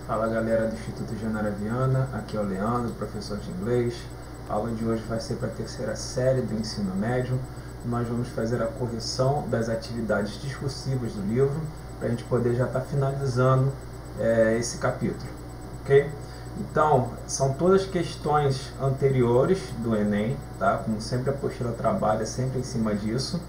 Fala galera do Instituto Janara Viana, aqui é o Leandro, professor de inglês. A aula de hoje vai ser para a terceira série do ensino médio. Nós vamos fazer a correção das atividades discursivas do livro, para a gente poder já estar finalizando esse capítulo, ok? Então, são todas questões anteriores do Enem, tá? Como sempre a apostila trabalha sempre em cima disso.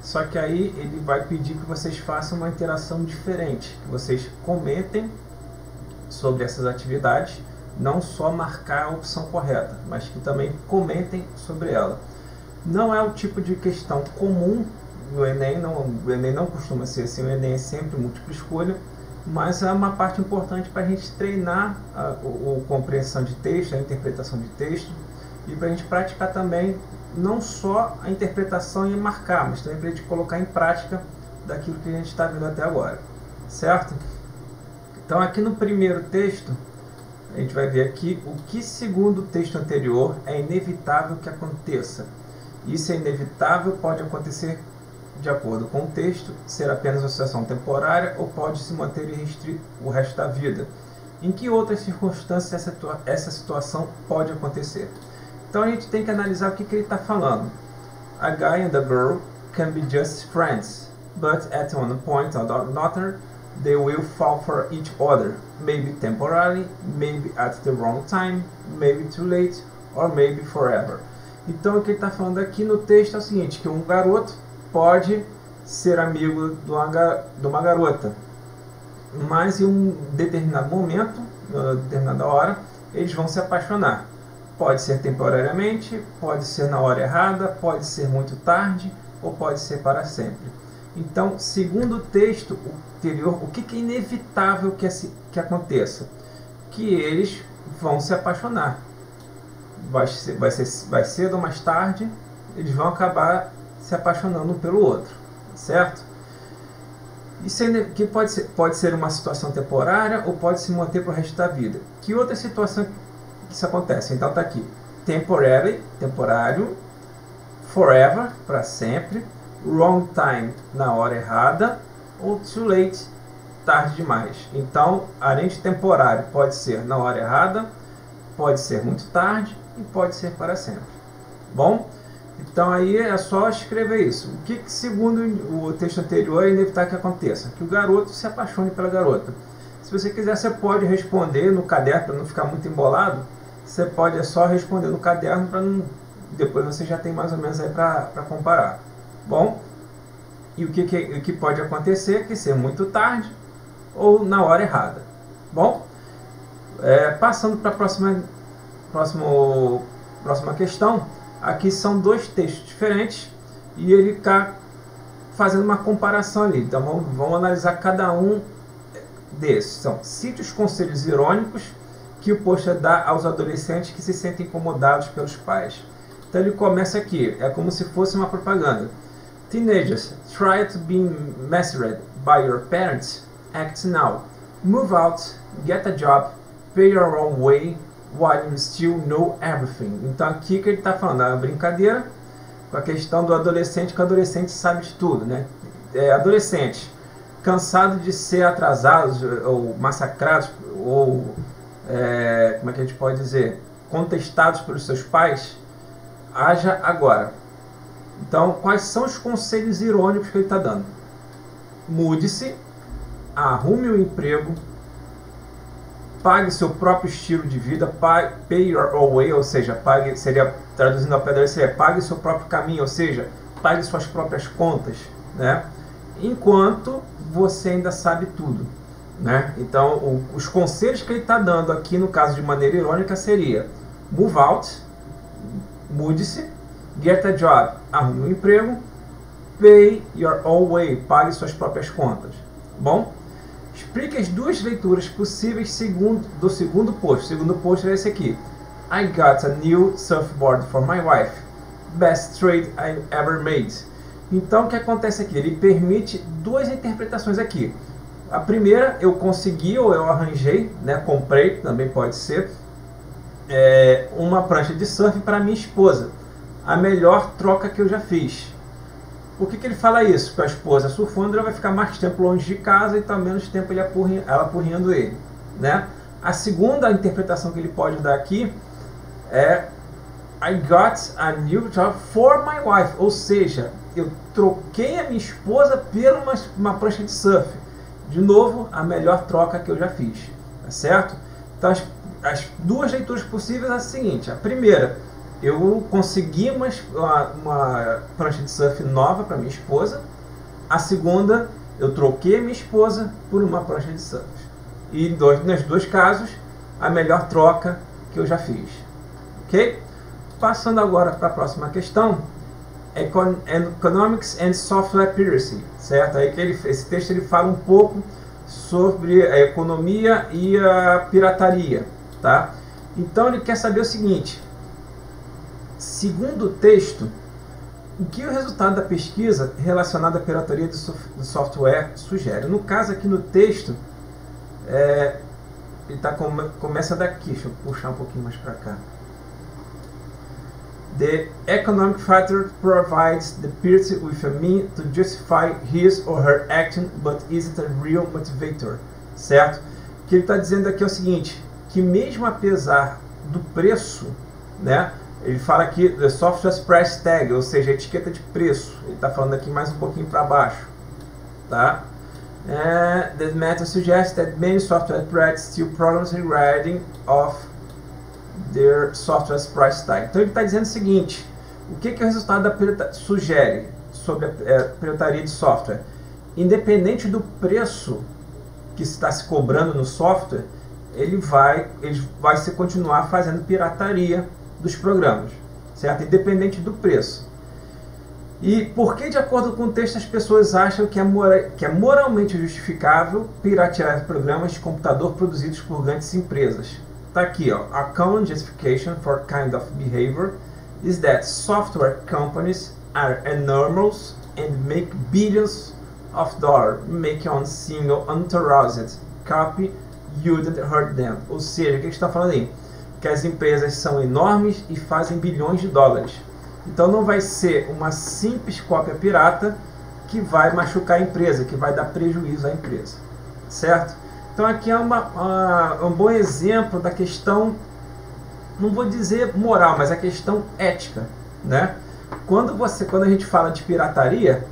Só que aí ele vai pedir que vocês façam uma interação diferente, que vocês comentem sobre essas atividades, não só marcar a opção correta, mas que também comentem sobre ela. Não é o tipo de questão comum no Enem, o Enem não costuma ser assim, o Enem é sempre múltipla escolha, mas é uma parte importante para a gente treinar a compreensão de texto, a interpretação de texto, e para a gente praticar também não só a interpretação e marcar, mas também para a gente colocar em prática daquilo que a gente está vendo até agora, certo? Então aqui no primeiro texto, a gente vai ver aqui o que segundo o texto anterior é inevitável que aconteça. Isso é inevitável, pode acontecer de acordo com o texto, ser apenas uma situação temporária ou pode se manter irrestrito o resto da vida. Em que outras circunstâncias essa situação pode acontecer? Então a gente tem que analisar o que ele está falando. A guy and a girl can be just friends, but at one point or another they will fall for each other, maybe temporarily, maybe at the wrong time, maybe too late, or maybe forever. Então o que ele está falando aqui no texto é o seguinte, que um garoto pode ser amigo de uma garota, mas em um determinado momento, em uma determinada hora, eles vão se apaixonar. Pode ser temporariamente, pode ser na hora errada, pode ser muito tarde, ou pode ser para sempre. Então, segundo o texto anterior, o que é inevitável que aconteça? Que eles vão se apaixonar. Vai cedo ou mais tarde, eles vão acabar se apaixonando um pelo outro, certo? Isso que pode ser uma situação temporária ou pode se manter para o resto da vida. Que outra situação que isso acontece? Então está aqui, temporary, temporário, forever, para sempre, wrong time, na hora errada, ou too late, tarde demais. Então, além de temporário, pode ser na hora errada, pode ser muito tarde e pode ser para sempre. Bom, então aí é só escrever isso. O que segundo o texto anterior é inevitável que aconteça? Que o garoto se apaixone pela garota. Se você quiser, você pode responder no caderno, para não ficar muito embolado, você pode só responder no caderno, para não... depois você já tem mais ou menos aí para comparar. Bom, e o que pode acontecer é que ser muito tarde ou na hora errada. Bom, passando para a próxima questão, aqui são dois textos diferentes e ele está fazendo uma comparação ali. Então vamos analisar cada um desses. São cite os conselhos irônicos que o pôster dá aos adolescentes que se sentem incomodados pelos pais. Então ele começa aqui, é como se fosse uma propaganda. Teenagers, try to be measured by your parents. Act now. Move out, get a job, pay your own way, while you still know everything. Então aqui que ele está falando, é uma brincadeira com a questão do adolescente, que o adolescente sabe de tudo, né? Adolescente, cansado de ser atrasados ou massacrados, ou como é que a gente pode dizer, contestados pelos seus pais, haja agora. Então, quais são os conselhos irônicos que ele está dando? Mude-se, arrume um emprego, pague seu próprio estilo de vida, pay your own way, ou seja, pague, seria, traduzindo ao pé da letra, seria pague seu próprio caminho, ou seja, pague suas próprias contas, né? Enquanto você ainda sabe tudo, né? Então, os conselhos que ele está dando aqui, no caso de maneira irônica, seria move out, mude-se, get a job, arrume um emprego, pay your own way, pague suas próprias contas. Bom, explique as duas leituras possíveis do segundo post. O segundo post é esse aqui. I got a new surfboard for my wife. Best trade I ever made. Então o que acontece aqui? Ele permite duas interpretações aqui. A primeira, eu consegui ou eu arranjei, né, comprei, também pode ser, uma prancha de surf para minha esposa. A melhor troca que eu já fiz. Por que ele fala isso? Porque a esposa surfando, ela vai ficar mais tempo longe de casa e está menos tempo ela apurrinhando ele. né? A segunda interpretação que ele pode dar aqui é I got a new job for my wife, ou seja, eu troquei a minha esposa por uma prancha de surf. De novo, a melhor troca que eu já fiz, tá certo? Então as duas leituras possíveis é a seguinte: a primeira, eu consegui uma prancha de surf nova para minha esposa. A segunda, eu troquei a minha esposa por uma prancha de surf. E nos dois casos, a melhor troca que eu já fiz. Ok? Passando agora para a próxima questão, Economics and Software Piracy, certo? Aí esse texto ele fala um pouco sobre a economia e a pirataria, tá? Então ele quer saber o seguinte: segundo o texto, o que o resultado da pesquisa relacionada à pirataria do software sugere? No caso aqui no texto, ele começa daqui, deixa eu puxar um pouquinho mais para cá. The economic factor provides the person with a means to justify his or her action, but isn't a real motivator, certo? O que ele está dizendo aqui é o seguinte, que mesmo apesar do preço, né, ele fala aqui the software price tag, ou seja, a etiqueta de preço, ele está falando aqui mais um pouquinho para baixo, tá? The method suggests that many software threats still problems regarding of their software's price tag. Então ele está dizendo o seguinte: o que o resultado da pirataria sugere sobre a pirataria de software? Independente do preço que está se cobrando no software, ele vai se continuar fazendo pirataria dos programas, certo? Independente do preço. E por que, de acordo com o texto, as pessoas acham que é moralmente justificável piratear programas de computador produzidos por grandes empresas? Está aqui, ó. A common justification for kind of behavior is that software companies are enormous and make billions of dollars, making on single unauthorized copy wouldn't hurt them. Ou seja, o que está falando aí? Que as empresas são enormes e fazem bilhões de dólares. Então não vai ser uma simples cópia pirata que vai machucar a empresa, que vai dar prejuízo à empresa, certo? Então aqui é um bom exemplo da questão, não vou dizer moral, mas a questão ética, né? Quando a gente fala de pirataria,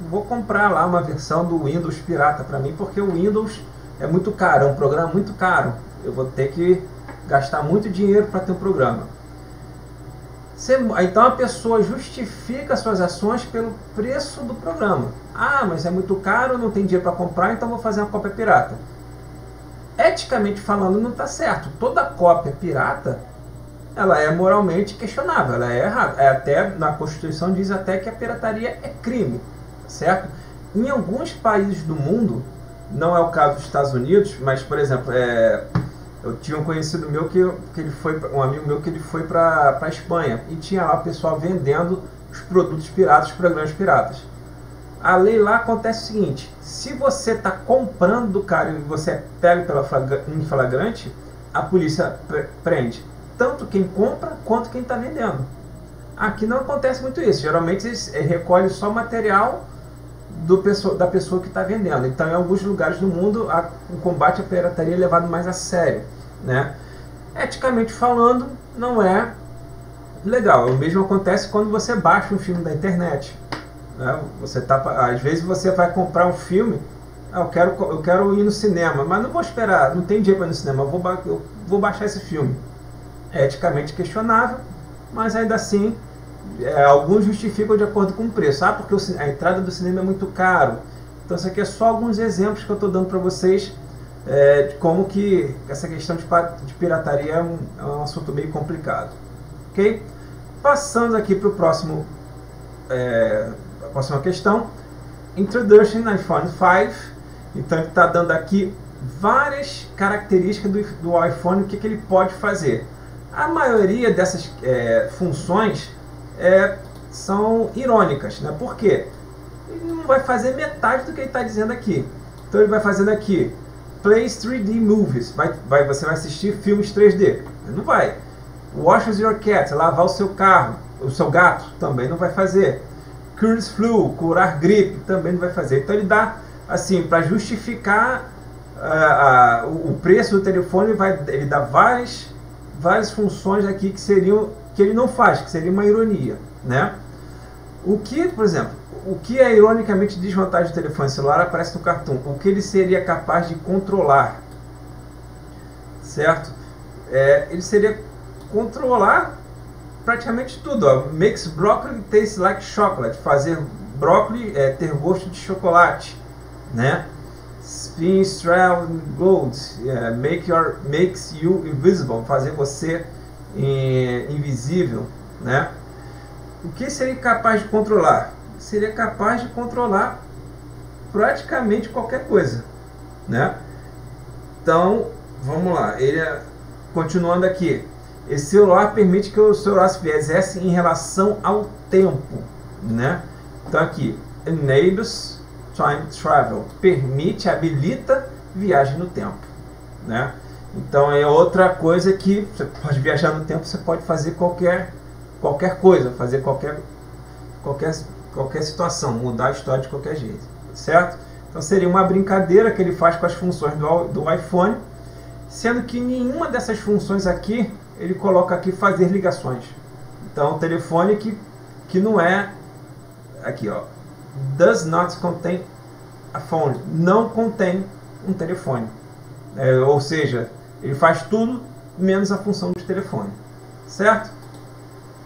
vou comprar lá uma versão do Windows pirata para mim, porque o Windows é muito caro, é um programa muito caro, eu vou ter que gastar muito dinheiro para ter um programa. Então a pessoa justifica suas ações pelo preço do programa. Mas é muito caro, não tem dinheiro para comprar, então vou fazer uma cópia pirata. Eticamente falando, não está certo. Toda cópia pirata, ela é moralmente questionável, ela é errada. Até na Constituição diz até que a pirataria é crime, certo? Em alguns países do mundo, não é o caso dos Estados Unidos, mas por exemplo, eu tinha um conhecido meu um amigo meu que ele foi para a Espanha e tinha lá o pessoal vendendo os produtos piratas, os programas piratas. A lei lá acontece o seguinte: se você está comprando do cara e você é pego em flagrante, a polícia prende tanto quem compra quanto quem está vendendo. Aqui não acontece muito isso. Geralmente eles recolhem só material da pessoa que está vendendo. Então, em alguns lugares do mundo, o combate à pirataria é levado mais a sério, né? Eticamente falando, não é legal. O mesmo acontece quando você baixa um filme da internet, né? Às vezes você vai comprar um filme, eu quero ir no cinema, mas não vou esperar, não tem dinheiro para ir no cinema, eu vou baixar esse filme. É eticamente questionável, mas ainda assim alguns justificam de acordo com o preço. Porque a entrada do cinema é muito caro. Então isso aqui é só alguns exemplos que eu estou dando para vocês de como que essa questão de pirataria é um assunto meio complicado. Ok? Passando aqui para a próxima questão. Introduction iPhone 5. Então ele está dando aqui várias características do iPhone, o que ele pode fazer. A maioria dessas funções são irônicas, né? Por quê? Ele não vai fazer metade do que ele está dizendo aqui. Então ele vai fazendo aqui Plays 3D Movies, você vai assistir filmes 3D. Ele não vai. Wash your cat, lavar o seu carro, o seu gato, também não vai fazer. Cures flu, curar gripe, também não vai fazer. Então ele dá assim para justificar o preço do telefone ele dá várias funções aqui que ele não faz, que seria uma ironia, né? O que, por exemplo, o que é ironicamente desvantagem do telefone celular aparece no cartoon. O que ele seria capaz de controlar, certo? Ele seria controlar praticamente tudo. Ó. Makes broccoli taste like chocolate. Fazer brócolis ter gosto de chocolate, né? Spin straw gold. Makes you invisible. Fazer você invisível, né? O que seria capaz de controlar? Seria capaz de controlar praticamente qualquer coisa, né? Então, vamos lá. Continuando aqui. Esse celular permite que o celular se exerce em relação ao tempo, né? Então aqui, enables time travel, habilita viagem no tempo, né? Então é outra coisa que você pode viajar no tempo, você pode fazer qualquer coisa, fazer qualquer situação, mudar a história de qualquer jeito, certo? Então seria uma brincadeira que ele faz com as funções do iPhone, sendo que nenhuma dessas funções aqui ele coloca aqui fazer ligações. Então o telefone que não é aqui, ó, does not contain a phone, não contém um telefone, ou seja, ele faz tudo menos a função de telefone, certo?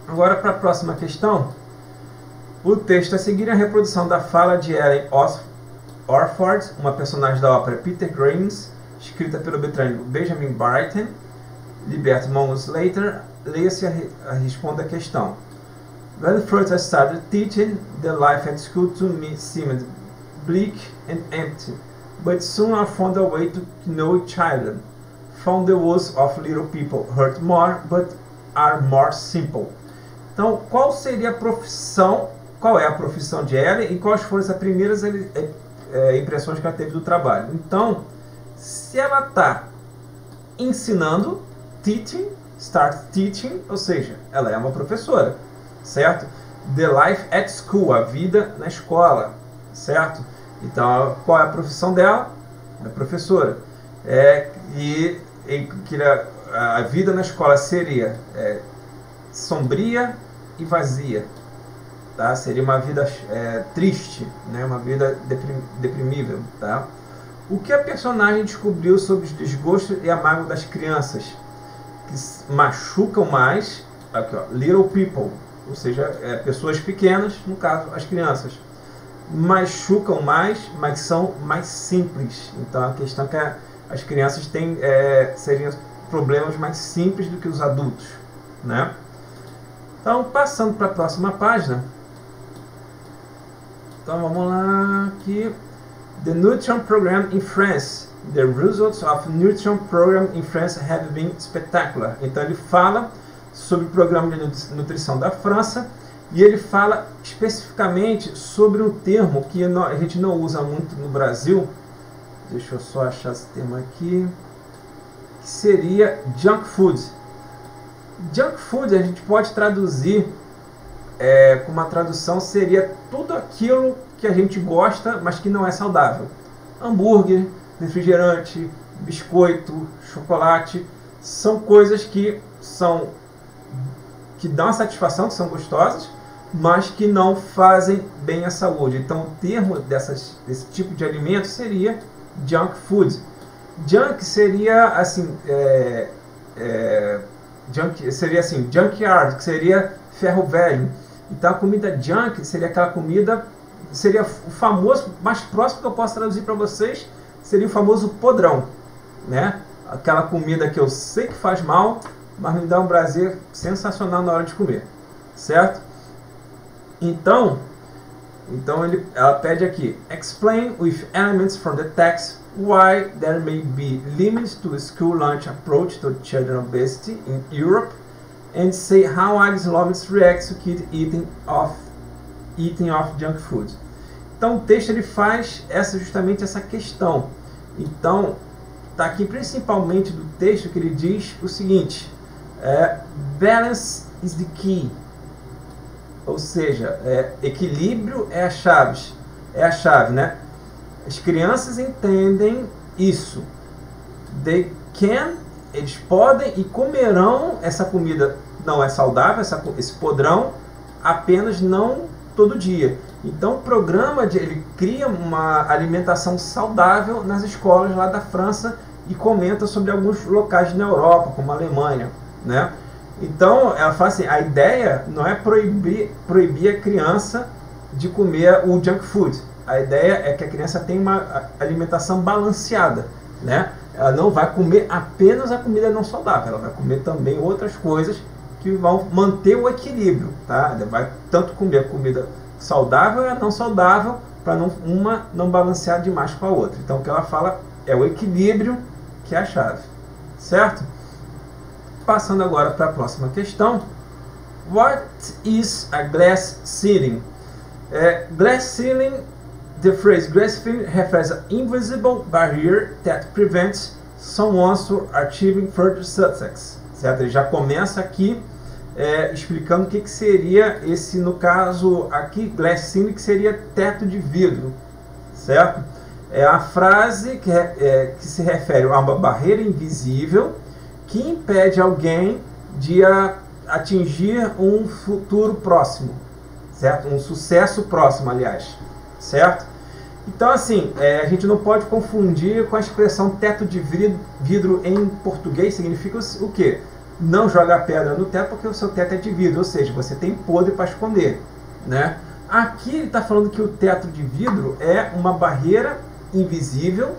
Agora para a próxima questão. O texto a seguir é a reprodução da fala de Ellen Orford, uma personagem da ópera Peter Grimes, escrita pelo britânico Benjamin Britten. Liberto months later, leia-se a responda a questão. When first I started teaching, the life at school to me seemed bleak and empty, but soon I found a way to know each other. Found the words of little people hurt more, but are more simple. Então, qual é a profissão de Ellen e quais foram as primeiras impressões que ela teve do trabalho? Então, se ela está ensinando, start teaching, ou seja, ela é uma professora, certo? The life at school, a vida na escola, certo? Então, qual é a profissão dela? É professora. A vida na escola seria sombria e vazia, tá? Seria uma vida triste, né? Uma vida deprimível, tá? O que a personagem descobriu sobre os desgostos e a mágoa das crianças que machucam mais, aqui, ó, little people, ou seja, pessoas pequenas, no caso as crianças, machucam mais, mas são mais simples. Então a questão é que as crianças têm seriam problemas mais simples do que os adultos, né? Então, passando para a próxima página. Então vamos lá aqui. The Nutrition Program in France. The results of Nutrition Program in France have been spectacular. Então ele fala sobre o programa de nutrição da França e ele fala especificamente sobre um termo que a gente não usa muito no Brasil. Deixa eu só achar esse termo aqui. Que seria junk food. Junk food a gente pode traduzir com uma tradução seria tudo aquilo que a gente gosta, mas que não é saudável. Hambúrguer, refrigerante, biscoito, chocolate, são coisas que dão satisfação, que são gostosas, mas que não fazem bem à saúde. Então o termo desse tipo de alimento seria junk food. Junk seria assim, junkyard, que seria ferro velho. Então a comida junk seria aquela comida, seria o famoso, mais próximo que eu posso traduzir para vocês, seria o famoso podrão, né? Aquela comida que eu sei que faz mal, mas me dá um prazer sensacional na hora de comer, certo? Então ela pede aqui, explain with elements from the text why there may be limits to school lunch approach to children obesity in Europe, and say how Alice reacts to kids eating of junk food. Então o texto ele faz justamente essa questão. Então está aqui principalmente do texto que ele diz o seguinte: balance is the key, ou seja, equilíbrio é a chave, né? As crianças entendem isso. They can, eles podem e comerão essa comida, não é saudável, esse podrão, apenas não todo dia. Então o programa, ele cria uma alimentação saudável nas escolas lá da França e comenta sobre alguns locais na Europa, como a Alemanha, né? Então ela fala assim, a ideia não é proibir a criança de comer o junk food. A ideia é que a criança tenha uma alimentação balanceada, né? Ela não vai comer apenas a comida não saudável, ela vai comer também outras coisas que vão manter o equilíbrio, tá? Ela vai tanto comer a comida saudável e não saudável, para uma não balancear demais com a outra. Então o que ela fala é o equilíbrio que é a chave, certo? Passando agora para a próxima questão. What is a glass ceiling? Glass ceiling, the phrase glass ceiling refers an invisible barrier that prevents someone from achieving further success. Certo? Ele já começa aqui explicando o que seria esse, no caso aqui, glass ceiling, que seria teto de vidro, certo? É a frase que se refere a uma barreira invisível que impede alguém de atingir um futuro próximo, certo? Um sucesso próximo, aliás, certo? Então, assim, a gente não pode confundir com a expressão teto de vidro em português. Significa o quê? Não jogar pedra no teto porque o seu teto é de vidro, ou seja, você tem podre para esconder, né? Aqui ele está falando que o teto de vidro é uma barreira invisível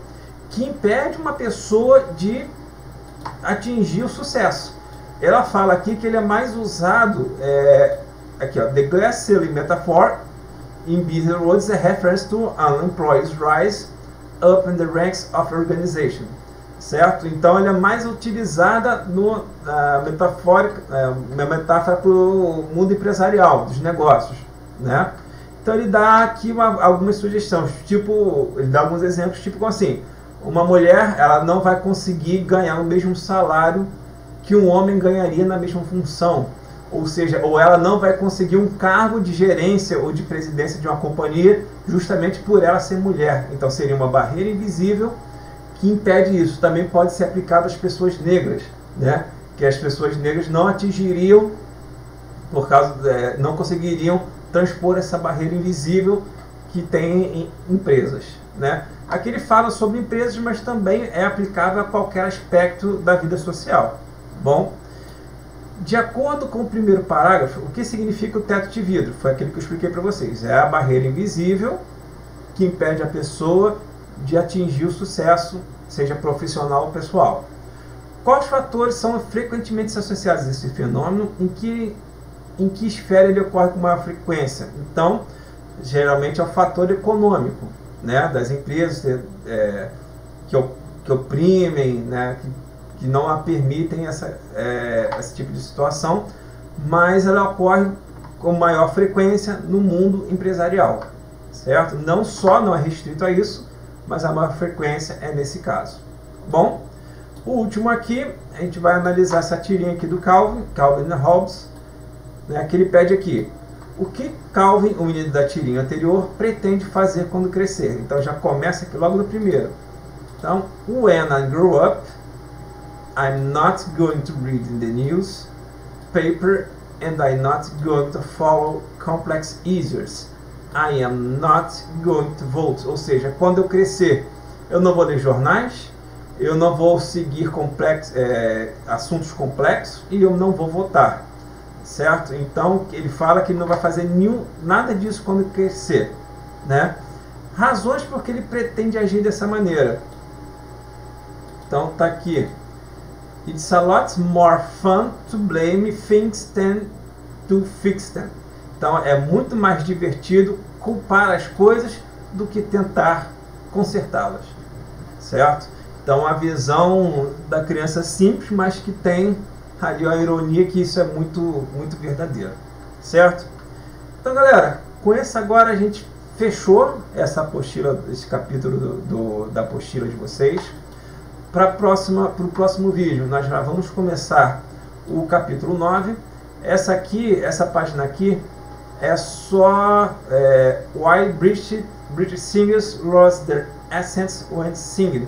que impede uma pessoa de atingir o sucesso. Ela fala aqui que ele é mais usado, aqui ó, the glass ceiling metaphor in business words is a reference to an employee's rise up in the ranks of organization, certo? Então ele é mais utilizada na metáfora para o mundo empresarial, dos negócios, né? Então ele dá aqui algumas sugestões, tipo, ele dá alguns exemplos, tipo assim, uma mulher, ela não vai conseguir ganhar o mesmo salário que um homem ganharia na mesma função, ou seja, ou ela não vai conseguir um cargo de gerência ou de presidência de uma companhia justamente por ela ser mulher. Então seria uma barreira invisível que impede isso. Também pode ser aplicado às pessoas negras, né? Que as pessoas negras não atingiriam, por causa não conseguiriam transpor essa barreira invisível que tem em empresas, né? Aqui ele fala sobre empresas, mas também é aplicável a qualquer aspecto da vida social. Bom, de acordo com o primeiro parágrafo, o que significa o teto de vidro? Foi aquele que eu expliquei para vocês. É a barreira invisível que impede a pessoa de atingir o sucesso, seja profissional ou pessoal. Quais fatores são frequentemente associados a esse fenômeno? Em que esfera ele ocorre com maior frequência? Então, geralmente é o fator econômico, né, das empresas que oprimem, né, que não a permitem esse tipo de situação, mas ela ocorre com maior frequência no mundo empresarial, certo? Não é restrito a isso, mas a maior frequência é nesse caso. Bom, o último aqui, a gente vai analisar essa tirinha aqui do Calvin e Hobbes, né, que ele pede aqui: o que Calvin, o menino da tirinha anterior, pretende fazer quando crescer? Então já começa aqui logo no primeiro. Então, when I grow up, I'm not going to read in the newspaper and I'm not going to follow complex issues. I am not going to vote. Ou seja, quando eu crescer, eu não vou ler jornais, eu não vou seguir assuntos complexos e eu não vou votar. Certo? Então ele fala que ele não vai fazer nada disso quando crescer, né? Razões por que ele pretende agir dessa maneira. Então tá aqui: it's a lot more fun to blame things than to fix them. Então é muito mais divertido culpar as coisas do que tentar consertá-las, certo? Então a visão da criança simples, mas que tem ali a ironia que isso é muito verdadeiro, certo? Então, galera, com isso agora a gente fechou essa apostila, esse capítulo da apostila de vocês. Para o próximo vídeo, nós já vamos começar o capítulo 9. Essa página aqui é só Why British Singers Lost Their Accents When Singing.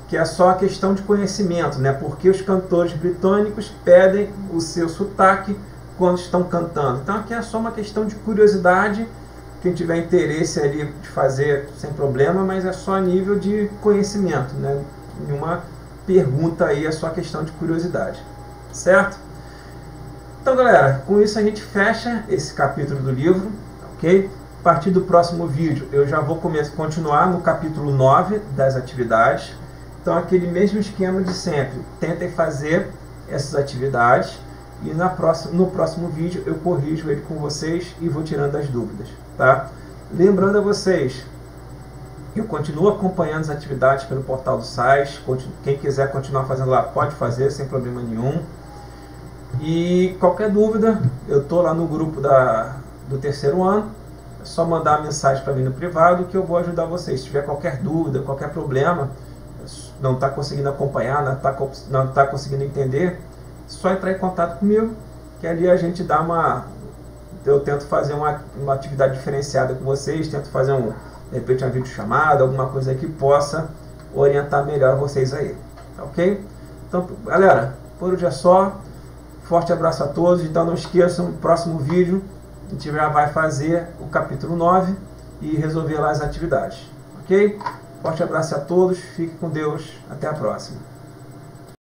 que é só a questão de conhecimento, né? Porque os cantores britânicos pedem o seu sotaque quando estão cantando. Então aqui é só uma questão de curiosidade, quem tiver interesse ali de fazer sem problema, mas é só a nível de conhecimento, né? Nenhuma pergunta aí, é só questão de curiosidade, certo? Então galera, com isso a gente fecha esse capítulo do livro, ok? A partir do próximo vídeo eu já vou continuar no capítulo 9 das atividades. Então aquele mesmo esquema de sempre, tentem fazer essas atividades e no próximo vídeo eu corrijo ele com vocês e vou tirando as dúvidas, tá? Lembrando a vocês, eu continuo acompanhando as atividades pelo portal do SAIS, quem quiser continuar fazendo lá pode fazer sem problema nenhum. E qualquer dúvida, eu estou lá no grupo do terceiro ano, é só mandar a mensagem para mim no privado que eu vou ajudar vocês. Se tiver qualquer dúvida, qualquer problema, não está conseguindo acompanhar, não está conseguindo entender, só entrar em contato comigo, que ali a gente dá eu tento fazer uma atividade diferenciada com vocês, tento fazer de repente uma videochamada, alguma coisa que possa orientar melhor vocês aí, ok? Então galera, por hoje é só, forte abraço a todos, então não esqueçam, no próximo vídeo a gente já vai fazer o capítulo 9 e resolver lá as atividades, ok? Forte abraço a todos, fique com Deus, até a próxima.